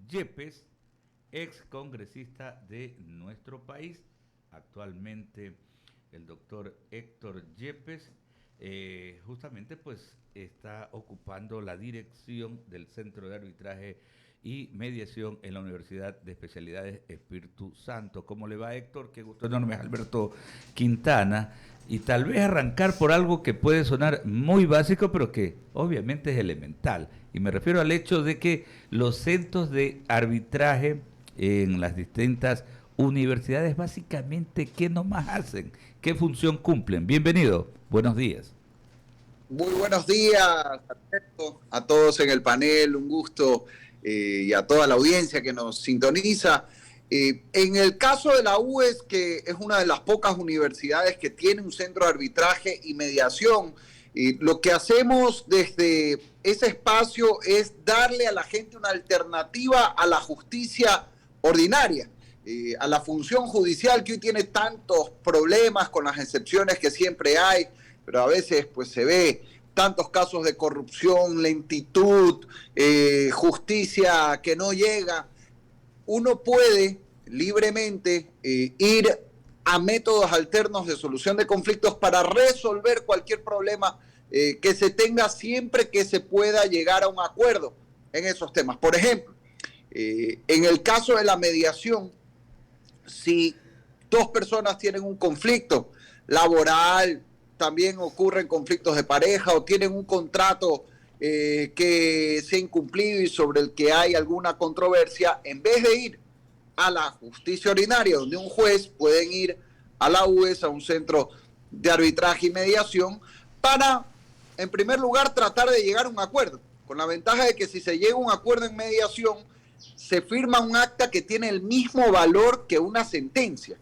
Yepes, ex congresista de nuestro país, actualmente el doctor Héctor Yepes, justamente pues está ocupando la dirección del Centro de Arbitraje y Mediación en la Universidad de Especialidades Espíritu Santo. ¿Cómo le va, Héctor? Qué gusto enorme, Alberto Quintana. Y tal vez arrancar por algo que puede sonar muy básico, pero que obviamente es elemental. Y me refiero al hecho de que los centros de arbitraje en las distintas universidades, básicamente, ¿qué nomás hacen? ¿Qué función cumplen? Bienvenido, buenos días. Muy buenos días, Alberto, a todos en el panel, un gusto, y a toda la audiencia que nos sintoniza. En el caso de la UES, que es una de las pocas universidades que tiene un centro de arbitraje y mediación, lo que hacemos desde ese espacio es darle a la gente una alternativa a la justicia ordinaria, a la función judicial que hoy tiene tantos problemas con las excepciones que siempre hay, pero a veces pues se ve tantos casos de corrupción, lentitud, justicia que no llega. Uno puede libremente ir a métodos alternos de solución de conflictos para resolver cualquier problema que se tenga, siempre que se pueda llegar a un acuerdo en esos temas. Por ejemplo, en el caso de la mediación, si dos personas tienen un conflicto laboral, también ocurren conflictos de pareja o tienen un contrato que se ha incumplido y sobre el que hay alguna controversia, en vez de ir a la justicia ordinaria, donde un juez, pueden ir a la UES, a un centro de arbitraje y mediación, para, en primer lugar, tratar de llegar a un acuerdo, con la ventaja de que si se llega a un acuerdo en mediación, se firma un acta que tiene el mismo valor que una sentencia.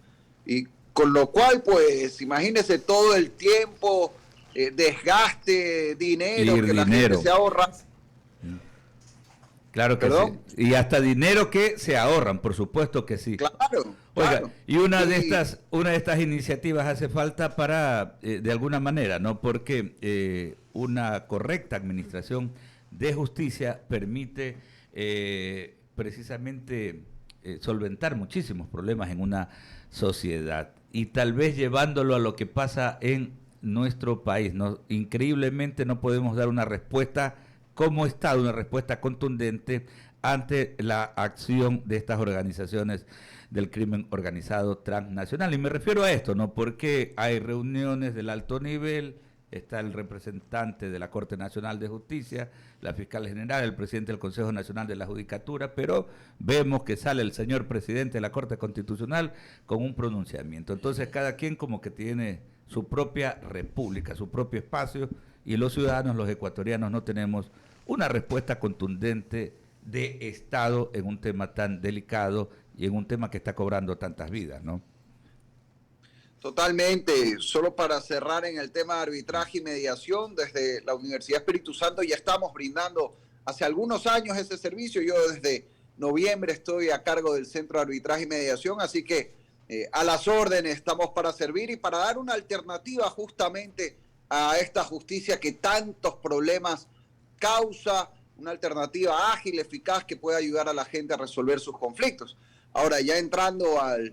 Y con lo cual, pues, imagínese todo el tiempo, desgaste, dinero que la gente se ahorra. Claro que sí. ¿Perdón? Y hasta dinero que se ahorran, por supuesto que sí. Claro, Oiga, claro. y una de estas iniciativas hace falta para, de alguna manera, ¿no? Porque una correcta administración de justicia permite precisamente solventar muchísimos problemas en una sociedad. Y tal vez llevándolo a lo que pasa en nuestro país, ¿no? Increíblemente no podemos dar una respuesta como Estado, una respuesta contundente ante la acción de estas organizaciones del crimen organizado transnacional. Y me refiero a esto, ¿no? Porque hay reuniones del alto nivel, está el representante de la Corte Nacional de Justicia, la fiscal general, el presidente del Consejo Nacional de la Judicatura, pero vemos que sale el señor presidente de la Corte Constitucional con un pronunciamiento. Entonces cada quien como que tiene su propia república, su propio espacio, y los ciudadanos, los ecuatorianos, no tenemos una respuesta contundente de Estado en un tema tan delicado y en un tema que está cobrando tantas vidas, ¿no? Totalmente. Solo para cerrar en el tema de arbitraje y mediación, desde la Universidad Espíritu Santo ya estamos brindando hace algunos años ese servicio. Yo desde noviembre estoy a cargo del Centro de Arbitraje y Mediación, así que a las órdenes estamos para servir y para dar una alternativa justamente a esta justicia que tantos problemas causa, una alternativa ágil, eficaz, que pueda ayudar a la gente a resolver sus conflictos. Ahora, ya entrando al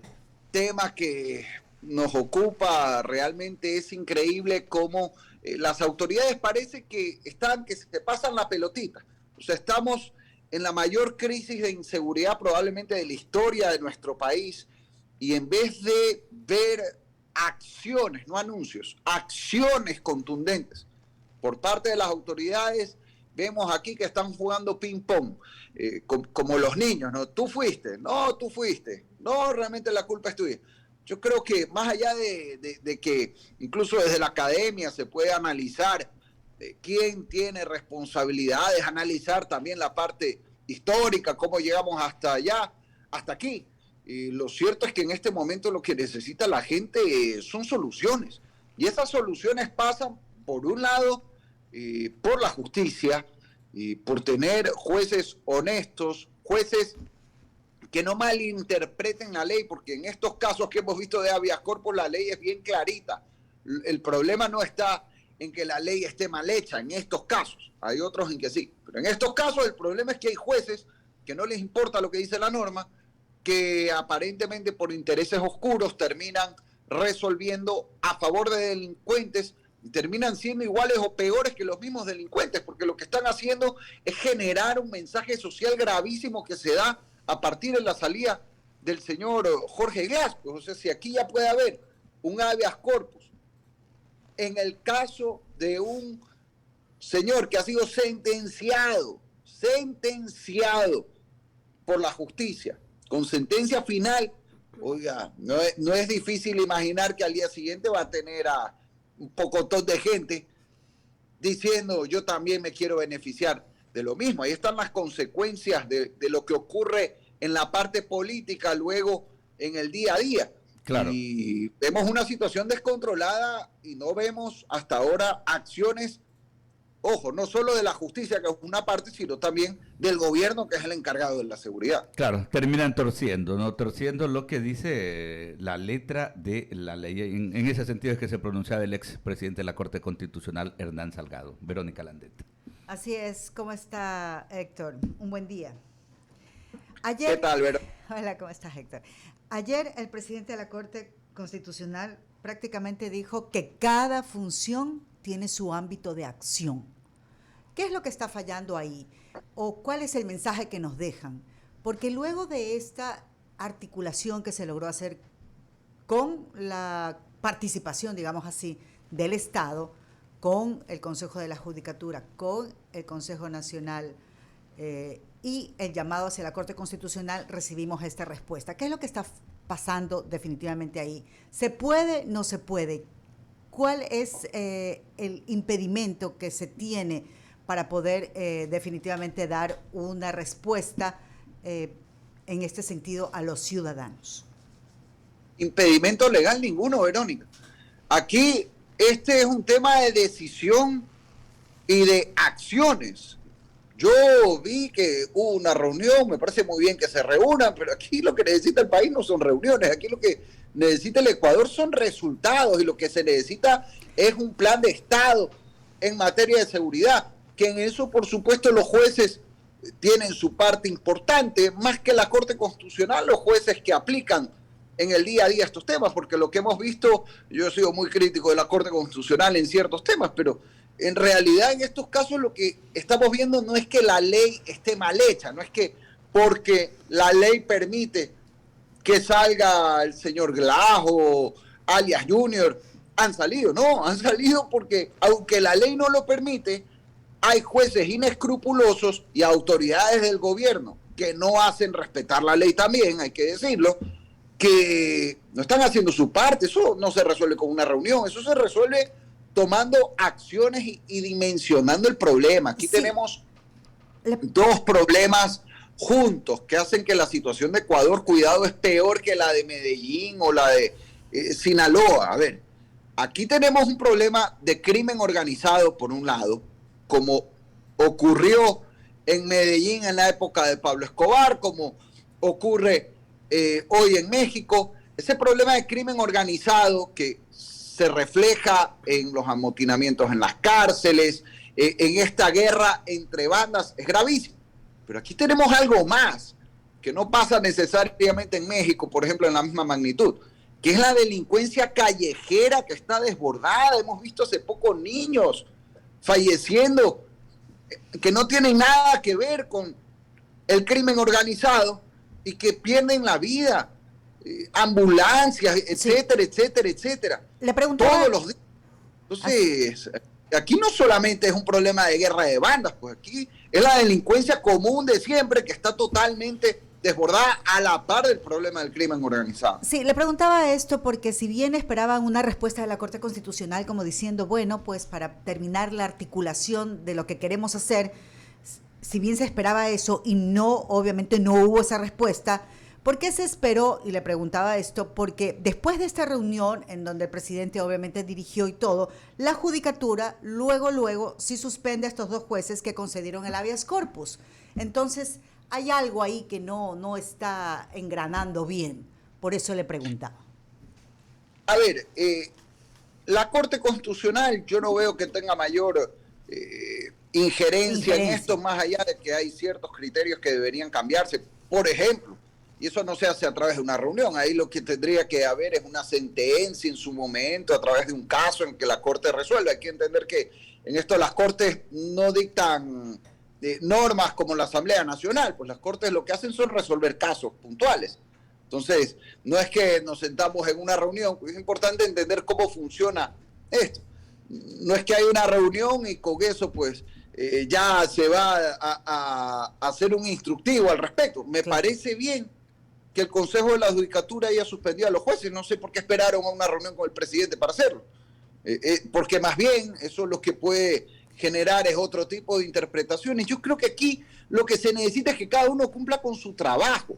tema que nos ocupa, realmente es increíble cómo las autoridades parece que se pasan la pelotita. O sea, estamos en la mayor crisis de inseguridad probablemente de la historia de nuestro país, y en vez de ver acciones, no anuncios, acciones contundentes por parte de las autoridades, vemos aquí que están jugando ping-pong, como los niños, ¿no? Tú fuiste, no, realmente la culpa es tuya. Yo creo que más allá de que incluso desde la academia se puede analizar quién tiene responsabilidades, analizar también la parte histórica, cómo llegamos hasta allá, hasta aquí. Lo cierto es que en este momento lo que necesita la gente son soluciones. Y esas soluciones pasan, por un lado, por la justicia, por tener jueces honestos, jueces que no malinterpreten la ley, porque en estos casos que hemos visto de habeas corpus la ley es bien clarita. El problema no está en que la ley esté mal hecha en estos casos, hay otros en que sí, pero en estos casos el problema es que hay jueces que no les importa lo que dice la norma, que aparentemente por intereses oscuros terminan resolviendo a favor de delincuentes y terminan siendo iguales o peores que los mismos delincuentes, porque lo que están haciendo es generar un mensaje social gravísimo que se da a partir de la salida del señor Jorge Glass. Pues, o sea, si aquí ya puede haber un habeas corpus en el caso de un señor que ha sido sentenciado por la justicia, con sentencia final, oiga, no es difícil imaginar que al día siguiente va a tener a un pocotón de gente diciendo yo también me quiero beneficiar de lo mismo. Ahí están las consecuencias de lo que ocurre en la parte política luego en el día a día. Claro. Y vemos una situación descontrolada y no vemos hasta ahora acciones, ojo, no solo de la justicia, que es una parte, sino también del gobierno, que es el encargado de la seguridad. Claro, terminan torciendo, ¿no? Torciendo lo que dice la letra de la ley. En ese sentido es que se pronunciaba el expresidente de la Corte Constitucional, Hernán Salgado. Verónica Landet. Así es. ¿Cómo está, Héctor? Un buen día. ¿Qué tal, Verónica? Hola, ¿cómo estás, Héctor? Ayer el presidente de la Corte Constitucional prácticamente dijo que cada función tiene su ámbito de acción. ¿Qué es lo que está fallando ahí? ¿O cuál es el mensaje que nos dejan? Porque luego de esta articulación que se logró hacer con la participación, digamos así, del Estado, con el Consejo de la Judicatura, con el Consejo Nacional y el llamado hacia la Corte Constitucional, recibimos esta respuesta. ¿Qué es lo que está pasando definitivamente ahí? ¿Se puede? ¿No se puede? ¿Cuál es el impedimento que se tiene para poder definitivamente dar una respuesta en este sentido a los ciudadanos? Impedimento legal ninguno, Verónica. Aquí este es un tema de decisión y de acciones. Yo vi que hubo una reunión, me parece muy bien que se reúnan, pero aquí lo que necesita el país no son reuniones, aquí lo que necesita el Ecuador son resultados y lo que se necesita es un plan de Estado en materia de seguridad, que en eso por supuesto los jueces tienen su parte importante, más que la Corte Constitucional, los jueces que aplican en el día a día estos temas, porque lo que hemos visto, yo he sido muy crítico de la Corte Constitucional en ciertos temas, pero en realidad en estos casos lo que estamos viendo no es que la ley esté mal hecha, no es que porque la ley permite que salga el señor Glass o alias Junior, han salido porque aunque la ley no lo permite, hay jueces inescrupulosos y autoridades del gobierno que no hacen respetar la ley también, hay que decirlo, que no están haciendo su parte. Eso no se resuelve con una reunión, eso se resuelve tomando acciones y dimensionando el problema. Aquí tenemos dos problemas juntos que hacen que la situación de Ecuador, cuidado, es peor que la de Medellín o la de Sinaloa. A ver, aquí tenemos un problema de crimen organizado, por un lado, como ocurrió en Medellín en la época de Pablo Escobar, como ocurre hoy en México. Ese problema de crimen organizado que se refleja en los amotinamientos en las cárceles, en esta guerra entre bandas, es gravísimo. Pero aquí tenemos algo más, que no pasa necesariamente en México, por ejemplo, en la misma magnitud, que es la delincuencia callejera que está desbordada. Hemos visto hace poco niños falleciendo que no tienen nada que ver con el crimen organizado y que pierden la vida, ambulancias, etcétera, etcétera, etcétera. Le preguntaba... Todos los días. Entonces, aquí no solamente es un problema de guerra de bandas, pues aquí es la delincuencia común de siempre que está totalmente desbordada a la par del problema del crimen organizado. Sí, le preguntaba esto porque si bien esperaban una respuesta de la Corte Constitucional como diciendo, bueno, pues para terminar la articulación de lo que queremos hacer, si bien se esperaba eso y no, obviamente no hubo esa respuesta, ¿por qué se esperó? Y le preguntaba esto, porque después de esta reunión, en donde el presidente obviamente dirigió y todo, la judicatura luego sí suspende a estos dos jueces que concedieron el habeas corpus. Entonces, hay algo ahí que no está engranando bien. Por eso le preguntaba. A ver, la Corte Constitucional yo no veo que tenga mayor injerencia en esto, más allá de que hay ciertos criterios que deberían cambiarse. Por ejemplo, y eso no se hace a través de una reunión, ahí lo que tendría que haber es una sentencia en su momento, a través de un caso en que la Corte resuelva. Hay que entender que en esto las Cortes no dictan normas como la Asamblea Nacional, pues las Cortes lo que hacen son resolver casos puntuales. Entonces, no es que nos sentamos en una reunión, pues es importante entender cómo funciona esto. No es que hay una reunión y con eso pues ya se va a hacer un instructivo al respecto. Me parece bien que el Consejo de la Judicatura haya suspendido a los jueces, no sé por qué esperaron a una reunión con el presidente para hacerlo, porque más bien eso lo que puede generar es otro tipo de interpretaciones. Yo creo que aquí lo que se necesita es que cada uno cumpla con su trabajo.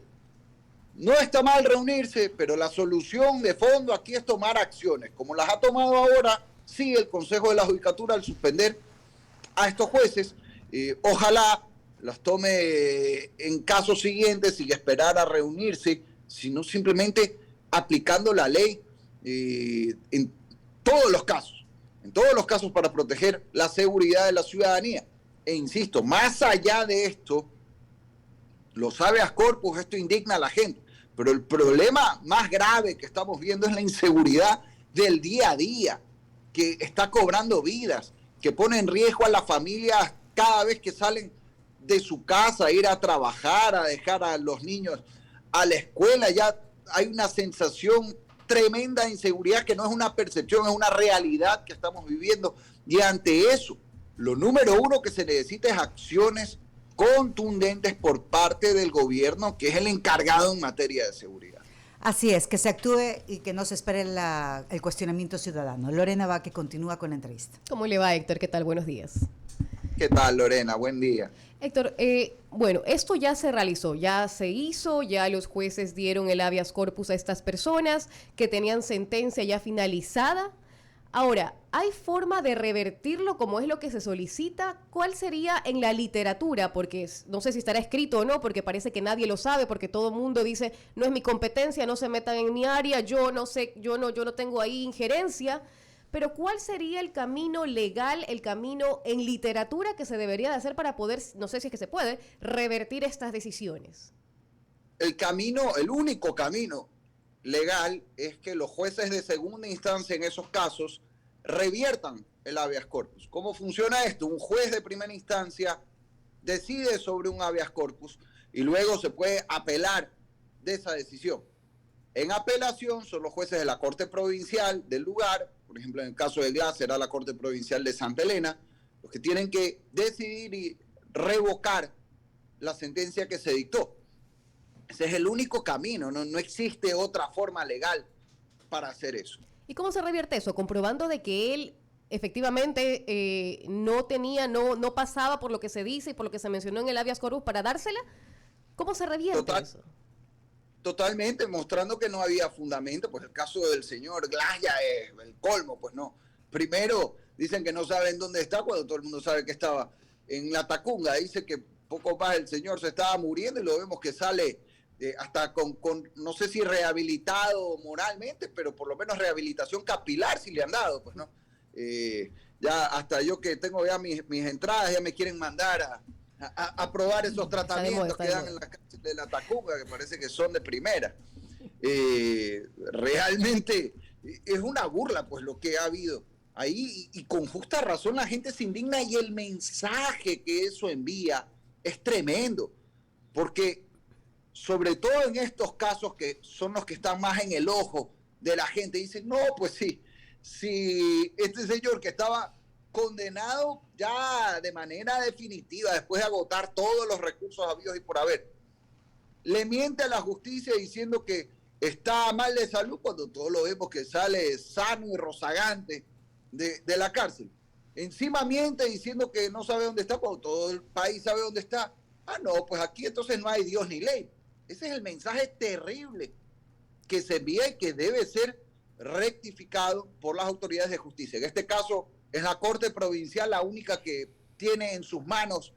No está mal reunirse, pero la solución de fondo aquí es tomar acciones, como las ha tomado ahora, sí, el Consejo de la Judicatura al suspender a estos jueces. Ojalá las tome en casos siguientes sin esperar a reunirse, sino simplemente aplicando la ley en todos los casos para proteger la seguridad de la ciudadanía. E insisto, más allá de esto, los habeas corpus, esto indigna a la gente, pero el problema más grave que estamos viendo es la inseguridad del día a día, que está cobrando vidas, que pone en riesgo a las familias cada vez que salen de su casa, a ir a trabajar, a dejar a los niños a la escuela. Ya hay una sensación tremenda de inseguridad que no es una percepción, es una realidad que estamos viviendo. Y ante eso, lo número uno que se necesita es acciones contundentes por parte del gobierno, que es el encargado en materia de seguridad. Así es, que se actúe y que no se espere el cuestionamiento ciudadano. Lorena Vaque continúa con la entrevista. ¿Cómo le va, Héctor? ¿Qué tal? Buenos días. ¿Qué tal, Lorena? Buen día. Héctor, bueno, esto ya se realizó, ya se hizo, ya los jueces dieron el habeas corpus a estas personas que tenían sentencia ya finalizada. Ahora, ¿hay forma de revertirlo como es lo que se solicita? ¿Cuál sería en la literatura? Porque no sé si estará escrito o no, porque parece que nadie lo sabe, porque todo el mundo dice, no es mi competencia, no se metan en mi área, yo no sé, yo no tengo ahí injerencia. Pero ¿cuál sería el camino legal, el camino en literatura que se debería de hacer para poder, no sé si es que se puede, revertir estas decisiones? El único camino legal es que los jueces de segunda instancia en esos casos reviertan el habeas corpus. ¿Cómo funciona esto? Un juez de primera instancia decide sobre un habeas corpus y luego se puede apelar de esa decisión. En apelación son los jueces de la Corte Provincial del lugar, por ejemplo en el caso de Glass será la Corte Provincial de Santa Elena, los que tienen que decidir y revocar la sentencia que se dictó. Ese es el único camino, no existe otra forma legal para hacer eso. ¿Y cómo se revierte eso? ¿Comprobando de que él efectivamente no pasaba por lo que se dice y por lo que se mencionó en el habeas corpus para dársela? ¿Cómo se revierte eso? Totalmente, mostrando que no había fundamento. Pues el caso del señor Glass ya es el colmo, pues no. Primero dicen que no saben dónde está cuando todo el mundo sabe que estaba en la Tacunga. Dice que poco más el señor se estaba muriendo y lo vemos que sale hasta con no sé si rehabilitado moralmente, pero por lo menos rehabilitación capilar si le han dado, pues no. Ya hasta yo que tengo ya mis entradas ya me quieren mandar a probar esos tratamientos que dan en la cárcel de la Tacunga, que parece que son de primera. Realmente es una burla pues lo que ha habido ahí y con justa razón la gente se indigna y el mensaje que eso envía es tremendo, porque sobre todo en estos casos que son los que están más en el ojo de la gente, dicen, no, pues sí, si este señor que estaba condenado ya de manera definitiva, después de agotar todos los recursos habidos y por haber, le miente a la justicia diciendo que está mal de salud cuando todos lo vemos que sale sano y rozagante de la cárcel. Encima miente diciendo que no sabe dónde está cuando todo el país sabe dónde está. Ah, no, pues aquí entonces no hay Dios ni ley. Ese es el mensaje terrible que se envía y que debe ser rectificado por las autoridades de justicia. En este caso es la Corte Provincial la única que tiene en sus manos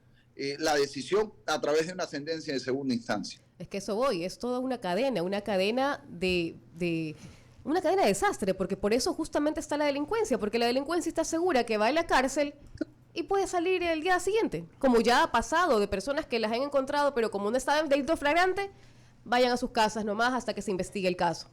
la decisión a través de una sentencia de segunda instancia. Es que eso voy, es toda una cadena de una cadena de desastre, porque por eso justamente está la delincuencia, porque la delincuencia está segura que va a la cárcel y puede salir el día siguiente, como ya ha pasado de personas que las han encontrado, pero como no estaban en delito flagrante, vayan a sus casas nomás hasta que se investigue el caso.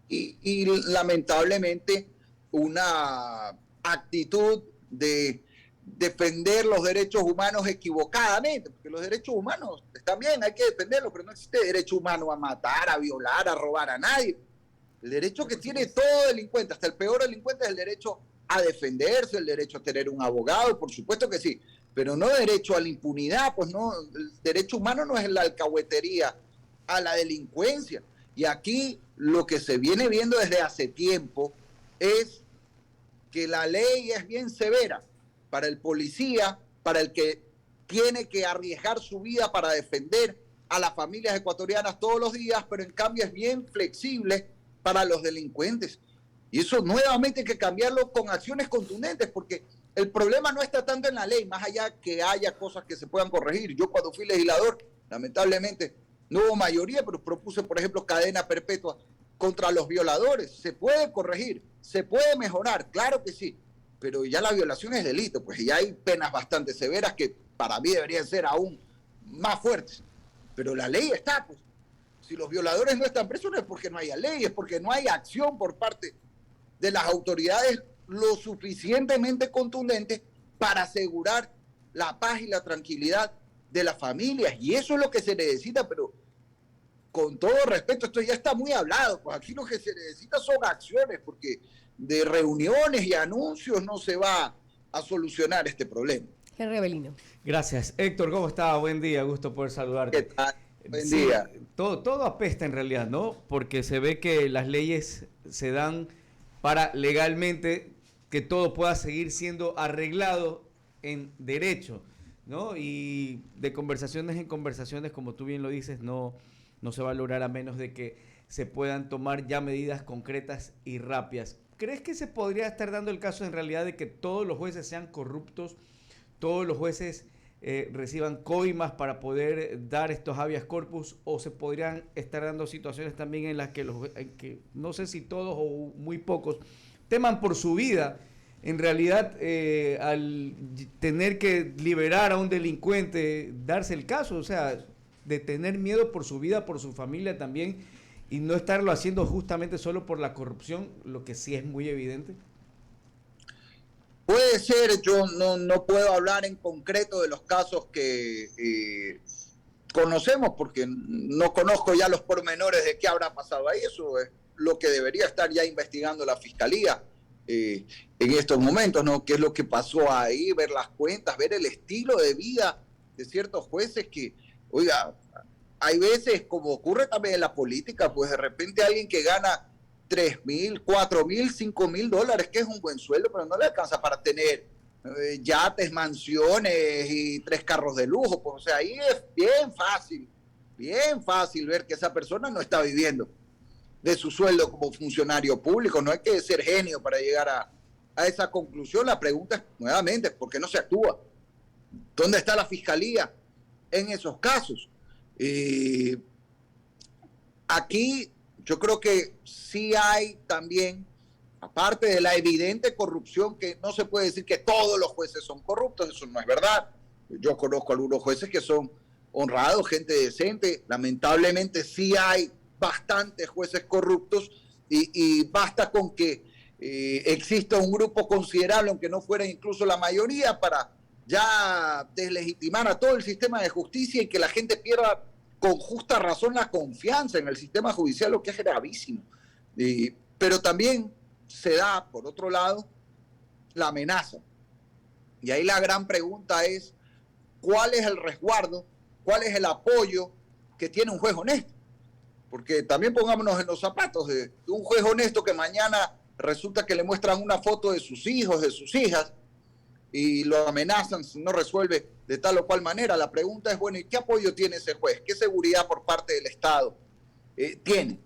Y lamentablemente una actitud de defender los derechos humanos equivocadamente, porque los derechos humanos están bien, hay que defenderlos, pero no existe derecho humano a matar, a violar, a robar a nadie. El derecho que tiene todo delincuente, hasta el peor delincuente, es el derecho a defenderse, el derecho a tener un abogado, por supuesto que sí, pero no derecho a la impunidad, pues no, el derecho humano no es la alcahuetería a la delincuencia. Y aquí lo que se viene viendo desde hace tiempo es que la ley es bien severa para el policía, para el que tiene que arriesgar su vida para defender a las familias ecuatorianas todos los días, pero en cambio es bien flexible para los delincuentes. Y eso nuevamente hay que cambiarlo con acciones contundentes, porque el problema no está tanto en la ley, más allá que haya cosas que se puedan corregir. Yo cuando fui legislador, lamentablemente, no hubo mayoría, pero propuse, por ejemplo, cadena perpetua contra los violadores. Se puede corregir, se puede mejorar, claro que sí, pero ya la violación es delito, pues ya hay penas bastante severas que para mí deberían ser aún más fuertes. Pero la ley está, pues. Si los violadores no están presos no es porque no haya ley, es porque no hay acción por parte de las autoridades lo suficientemente contundente para asegurar la paz y la tranquilidad de las familias. Y eso es lo que se necesita, pero con todo respeto, esto ya está muy hablado, pues aquí lo que se necesita son acciones, porque de reuniones y anuncios no se va a solucionar este problema. Henry Avelino. Gracias. Héctor, ¿cómo está? Buen día, gusto poder saludarte. ¿Qué tal? Buen día. Todo apesta en realidad, ¿no? Porque se ve que las leyes se dan para legalmente que todo pueda seguir siendo arreglado en derecho, ¿no? Y de conversaciones en conversaciones, como tú bien lo dices, no se va a lograr a menos de que se puedan tomar ya medidas concretas y rápidas. ¿Crees que se podría estar dando el caso en realidad de que todos los jueces sean corruptos, todos los jueces reciban coimas para poder dar estos habeas corpus, o se podrían estar dando situaciones también en las que, que no sé si todos o muy pocos teman por su vida? En realidad, al tener que liberar a un delincuente, darse el caso, o sea, de tener miedo por su vida, por su familia también, y no estarlo haciendo justamente solo por la corrupción, lo que sí es muy evidente. Puede ser, yo no puedo hablar en concreto de los casos que conocemos, porque no conozco ya los pormenores de qué habrá pasado ahí. Eso es lo que debería estar ya investigando la Fiscalía en estos momentos, ¿no? ¿Qué es lo que pasó ahí? Ver las cuentas, ver el estilo de vida de ciertos jueces que, oiga, hay veces, como ocurre también en la política, pues de repente alguien que gana 3,000, 4,000, 5,000 dólares, que es un buen sueldo, pero no le alcanza para tener yates, mansiones y 3 carros de lujo. Pues, o sea, ahí es bien fácil ver que esa persona no está viviendo de su sueldo como funcionario público. No hay que ser genio para llegar a esa conclusión. La pregunta es, nuevamente, ¿por qué no se actúa? ¿Dónde está la Fiscalía en esos casos? Aquí yo creo que sí hay también, aparte de la evidente corrupción, que no se puede decir que todos los jueces son corruptos, eso no es verdad. Yo conozco algunos jueces que son honrados, gente decente. Lamentablemente sí hay bastantes jueces corruptos y basta con que exista un grupo considerable, aunque no fuera incluso la mayoría, para ya deslegitimar a todo el sistema de justicia y que la gente pierda con justa razón la confianza en el sistema judicial, lo que es gravísimo. Pero también se da, por otro lado, la amenaza. Y ahí la gran pregunta es, ¿cuál es el resguardo? ¿Cuál es el apoyo que tiene un juez honesto? Porque también pongámonos en los zapatos de un juez honesto que mañana resulta que le muestran una foto de sus hijos, de sus hijas, y lo amenazan si no resuelve de tal o cual manera. La pregunta es, bueno, ¿y qué apoyo tiene ese juez? ¿Qué seguridad por parte del Estado tiene?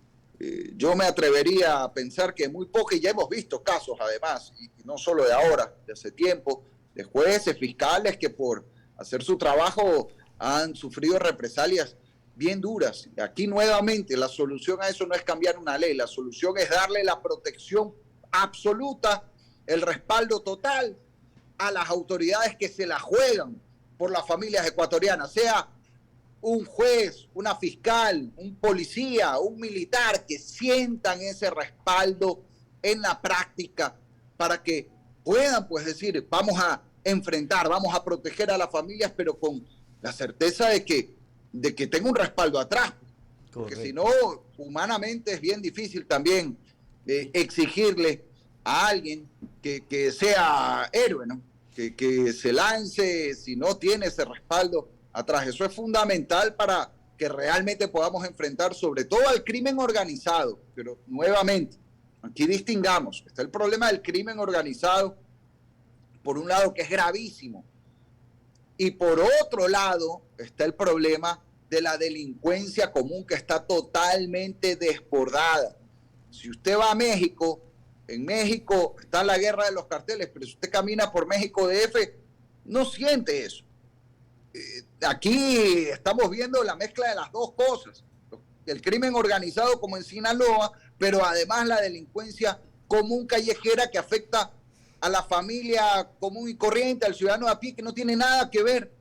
Yo me atrevería a pensar que muy poco, y ya hemos visto casos además, y no solo de ahora, de hace tiempo, de jueces, fiscales que por hacer su trabajo han sufrido represalias bien duras. Aquí nuevamente la solución a eso no es cambiar una ley, la solución es darle la protección absoluta, el respaldo total a las autoridades que se la juegan por las familias ecuatorianas, sea un juez, una fiscal, un policía, un militar, que sientan ese respaldo en la práctica para que puedan pues decir, vamos a enfrentar, vamos a proteger a las familias, pero con la certeza de que tenga un respaldo atrás. Porque si no, humanamente es bien difícil también exigirle a alguien que sea héroe, ¿no? Que se lance si no tiene ese respaldo atrás. Eso es fundamental para que realmente podamos enfrentar sobre todo al crimen organizado. Pero nuevamente, aquí distingamos, está el problema del crimen organizado, por un lado, que es gravísimo, y por otro lado está el problema de la delincuencia común, que está totalmente desbordada. Si usted va a México, en México está la guerra de los carteles, pero si usted camina por México DF, no siente eso. Aquí estamos viendo la mezcla de las dos cosas, el crimen organizado como en Sinaloa, pero además la delincuencia común callejera que afecta a la familia común y corriente, al ciudadano a pie, que no tiene nada que ver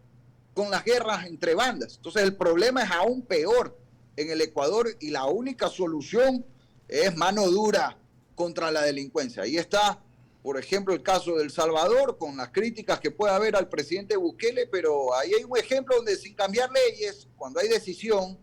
con las guerras entre bandas. Entonces el problema es aún peor en el Ecuador y la única solución es mano dura contra la delincuencia. Ahí está, por ejemplo, el caso de El Salvador, con las críticas que puede haber al presidente Bukele, pero ahí hay un ejemplo donde sin cambiar leyes, cuando hay decisión,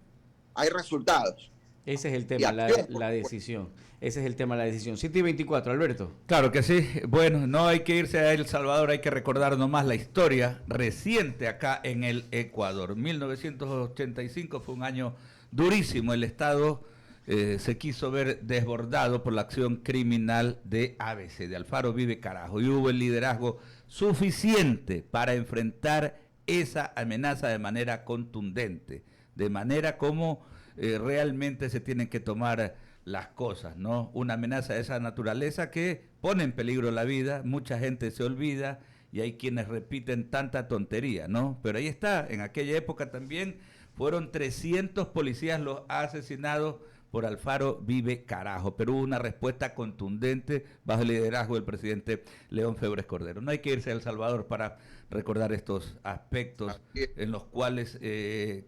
hay resultados. Ese es el tema, la decisión. Ese es el tema, la decisión. 7:24, Alberto. Claro que sí. Bueno, no hay que irse a El Salvador, hay que recordar nomás la historia reciente acá en el Ecuador. 1985 fue un año durísimo. El Estado se quiso ver desbordado por la acción criminal de ABC, de Alfaro Vive Carajo, y hubo el liderazgo suficiente para enfrentar esa amenaza de manera contundente, de manera como realmente se tienen que tomar las cosas, ¿no? Una amenaza de esa naturaleza que pone en peligro la vida, mucha gente se olvida y hay quienes repiten tanta tontería, ¿no? Pero ahí está, en aquella época también fueron 300 policías los asesinados por Alfaro Vive Carajo, pero hubo una respuesta contundente bajo el liderazgo del presidente León Febres Cordero. No hay que irse a El Salvador para recordar estos aspectos en los cuales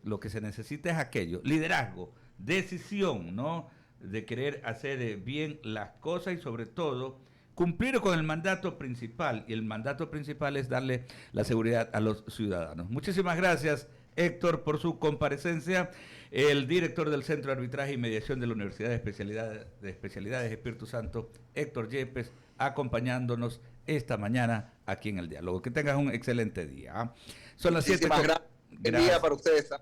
lo que se necesita es aquello, liderazgo, decisión, ¿no?, de querer hacer bien las cosas y sobre todo cumplir con el mandato principal, y el mandato principal es darle la seguridad a los ciudadanos. Muchísimas gracias, Héctor, por su comparecencia. El director del Centro de Arbitraje y Mediación de la Universidad de Especialidades Espíritu Santo, Héctor Yepes, acompañándonos esta mañana aquí en El Diálogo. Que tengan un excelente día. Son las 7. Gracias. Buen día para ustedes.